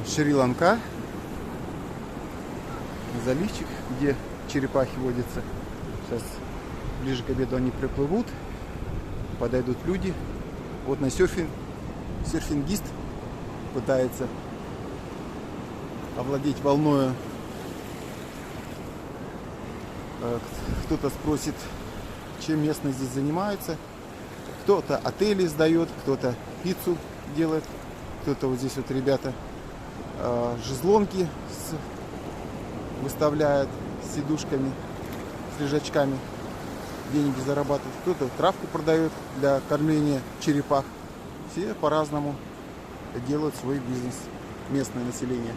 Шри-Ланка. Заливчик, где черепахи водятся. Сейчас ближе к обеду они приплывут. Подойдут люди. Вот на серфингист пытается овладеть волною. Кто-то спросит, чем местные здесь занимаются. Кто-то отели сдает, кто-то пиццу делает, кто-то вот здесь вот ребята шезлонги выставляет с сидушками, с лежачками, деньги зарабатывает, кто-то травку продает для кормления черепах. Все по-разному делают свой бизнес, местное население.